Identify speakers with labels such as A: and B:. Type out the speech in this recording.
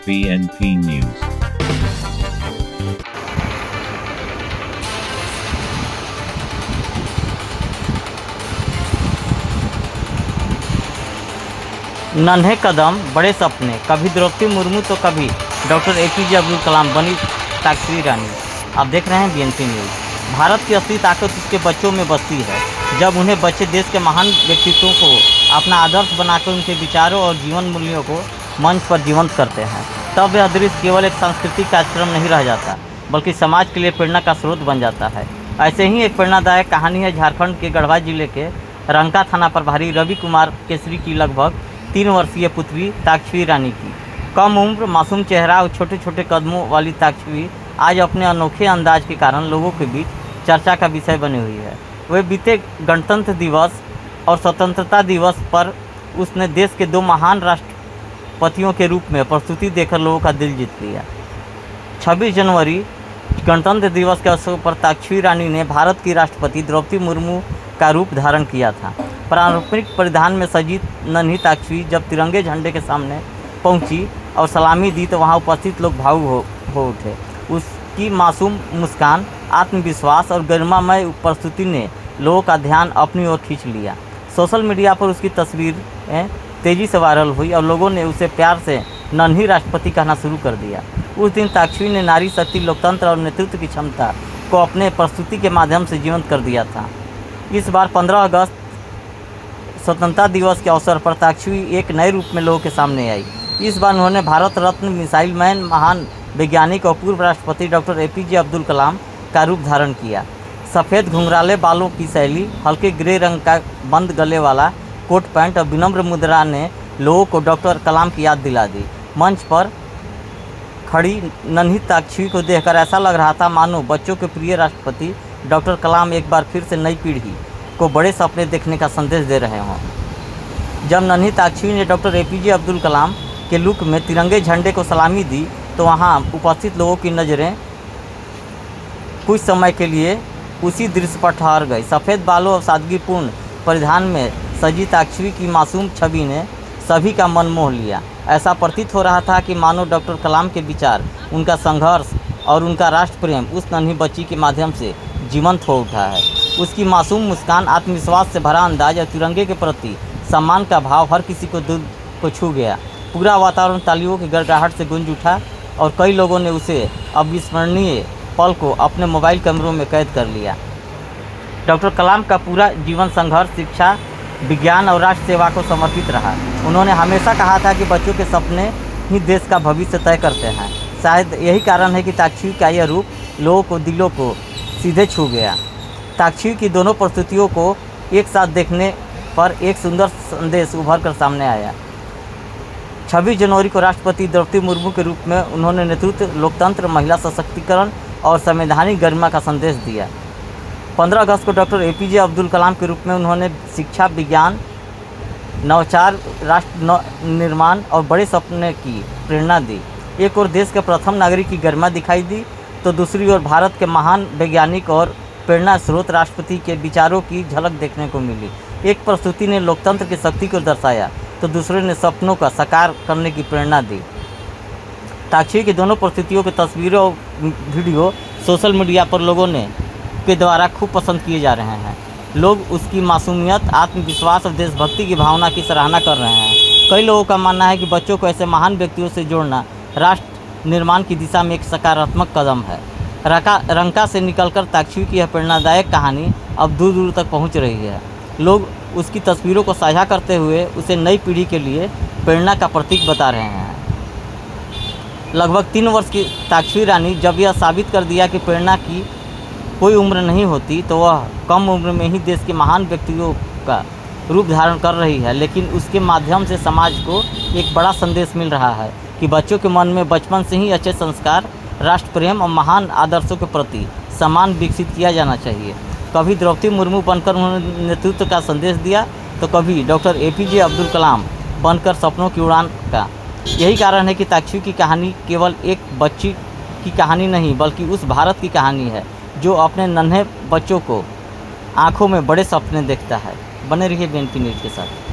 A: BNP News।
B: नन्हे कदम बड़े सपने, कभी द्रौपदी मुर्मू तो कभी डॉक्टर एपीजे अब्दुल कलाम बनी साक्षी रानी। आप देख रहे हैं बीएनपी न्यूज़। भारत की असली ताकत उसके बच्चों में बसती है। जब उन्हें बच्चे देश के महान व्यक्तित्वों को अपना आदर्श बनाकर उनके विचारों और जीवन मूल्यों को मंच पर जीवंत करते हैं, तब यह दृश्य केवल एक सांस्कृतिक कार्यक्रम नहीं रह जाता, बल्कि समाज के लिए प्रेरणा का स्रोत बन जाता है। ऐसे ही एक प्रेरणादायक कहानी है झारखंड के गढ़वा जिले के रंका थाना प्रभारी रवि कुमार केसरी की लगभग 3 वर्षीय पुत्री ताक्षवी रानी की। कम उम्र, मासूम चेहरा और छोटे छोटे कदमों वाली ताक्षवी आज अपने अनोखे अंदाज के कारण लोगों के बीच चर्चा का विषय बनी हुई है। वे बीते गणतंत्र दिवस और स्वतंत्रता दिवस पर उसने देश के 2 महान राष्ट्रपतियों के रूप में प्रस्तुति देकर लोगों का दिल जीत लिया। 26 जनवरी गणतंत्र दिवस के अवसर पर ताक्षवी रानी ने भारत की राष्ट्रपति द्रौपदी मुर्मू का रूप धारण किया था। पारंपरिक परिधान में सजी नन्ही ताक्षवी जब तिरंगे झंडे के सामने पहुंची और सलामी दी तो वहां उपस्थित लोग भावुक हो उठे। उसकी मासूम मुस्कान, आत्मविश्वास और गरिमामय प्रस्तुति ने लोगों का ध्यान अपनी ओर खींच लिया। सोशल मीडिया पर उसकी तस्वीरें तेज़ी से वायरल हुई और लोगों ने उसे प्यार से नन्ही राष्ट्रपति कहना शुरू कर दिया। उस दिन ताक्षवी ने नारी शक्ति, लोकतंत्र और नेतृत्व की क्षमता को अपने प्रस्तुति के माध्यम से जीवंत कर दिया था। इस बार 15 अगस्त स्वतंत्रता दिवस के अवसर पर ताक्षवी एक नए रूप में लोगों के सामने आई। इस बार उन्होंने भारत रत्न, मिसाइल मैन, महान वैज्ञानिक और पूर्व राष्ट्रपति डॉक्टर एपीजे अब्दुल कलाम का रूप धारण किया। सफ़ेद घुंघराले बालों की शैली, हल्के ग्रे रंग का बंद गले वाला कोट पैंट और विनम्र मुद्रा ने लोगों को डॉक्टर कलाम की याद दिला दी। मंच पर खड़ी नन्ही ताक्षवी को देखकर ऐसा लग रहा था मानो बच्चों के प्रिय राष्ट्रपति डॉक्टर कलाम एक बार फिर से नई पीढ़ी को बड़े सपने देखने का संदेश दे रहे हों। जब नन्ही ताक्षवी ने डॉक्टर एपीजे अब्दुल कलाम के लुक में तिरंगे झंडे को सलामी दी तो वहां उपस्थित लोगों की नज़रें कुछ समय के लिए उसी दृश्य पर ठहर गई। सफ़ेद बालों और सादगीपूर्ण परिधान में सजी ताक्षवी की मासूम छवि ने सभी का मन मोह लिया। ऐसा प्रतीत हो रहा था कि मानो डॉक्टर कलाम के विचार, उनका संघर्ष और उनका राष्ट्र प्रेम उस नन्ही बच्ची के माध्यम से जीवंत हो उठा है। उसकी मासूम मुस्कान, आत्मविश्वास से भरा अंदाज और तिरंगे के प्रति सम्मान का भाव हर किसी को दिल को छू गया। पूरा वातावरण तालियों की गड़गड़ाहट से गूंज उठा और कई लोगों ने उसे अविस्मरणीय पल को अपने मोबाइल कैमरों में कैद कर लिया। डॉक्टर कलाम का पूरा जीवन संघर्ष, शिक्षा, विज्ञान और राष्ट्र सेवा को समर्पित रहा। उन्होंने हमेशा कहा था कि बच्चों के सपने ही देश का भविष्य तय करते हैं। शायद यही कारण है कि ताक्षवी का यह रूप लोगों को दिलों को सीधे छू गया। ताक्षवी की दोनों प्रस्तुतियों को एक साथ देखने पर एक सुंदर संदेश उभर कर सामने आया। 26 जनवरी को राष्ट्रपति द्रौपदी मुर्मू के रूप में उन्होंने नेतृत्व, लोकतंत्र, महिला सशक्तिकरण और संवैधानिक गरिमा का संदेश दिया। 15 अगस्त को डॉक्टर एपीजे अब्दुल कलाम के रूप में उन्होंने शिक्षा, विज्ञान, नवाचार, राष्ट्र निर्माण और बड़े सपने की प्रेरणा दी। एक ओर देश के प्रथम नागरिक की गरिमा दिखाई दी तो दूसरी ओर भारत के महान वैज्ञानिक और प्रेरणा स्रोत राष्ट्रपति के विचारों की झलक देखने को मिली। एक प्रस्तुति ने लोकतंत्र की शक्ति को दर्शाया तो दूसरे ने सपनों का साकार करने की प्रेरणा दी। ताक्षवी की दोनों प्रस्तुतियों की तस्वीरें और वीडियो सोशल मीडिया पर लोगों के द्वारा खूब पसंद किए जा रहे हैं। लोग उसकी मासूमियत, आत्मविश्वास और देशभक्ति की भावना की सराहना कर रहे हैं। कई लोगों का मानना है कि बच्चों को ऐसे महान व्यक्तियों से जोड़ना राष्ट्र निर्माण की दिशा में एक सकारात्मक कदम है। रंका से निकलकर ताक्षवी की यह प्रेरणादायक कहानी अब दूर दूर तक पहुंच रही है। लोग उसकी तस्वीरों को साझा करते हुए उसे नई पीढ़ी के लिए प्रेरणा का प्रतीक बता रहे हैं। लगभग 3 वर्ष की ताक्षवी रानी जब यह साबित कर दिया कि प्रेरणा की कोई उम्र नहीं होती तो वह कम उम्र में ही देश के महान व्यक्तियों का रूप धारण कर रही है। लेकिन उसके माध्यम से समाज को एक बड़ा संदेश मिल रहा है कि बच्चों के मन में बचपन से ही अच्छे संस्कार, राष्ट्र प्रेम और महान आदर्शों के प्रति सम्मान विकसित किया जाना चाहिए। कभी द्रौपदी मुर्मू बनकर उन्होंने नेतृत्व का संदेश दिया तो कभी डॉक्टर एपीजे अब्दुल कलाम बनकर सपनों की उड़ान का। यही कारण है कि ताक्षवी की कहानी केवल एक बच्ची की कहानी नहीं बल्कि उस भारत की कहानी है जो अपने नन्हे बच्चों को आंखों में बड़े सपने देखता है। बने रहिए बीएनपी न्यूज़ के साथ।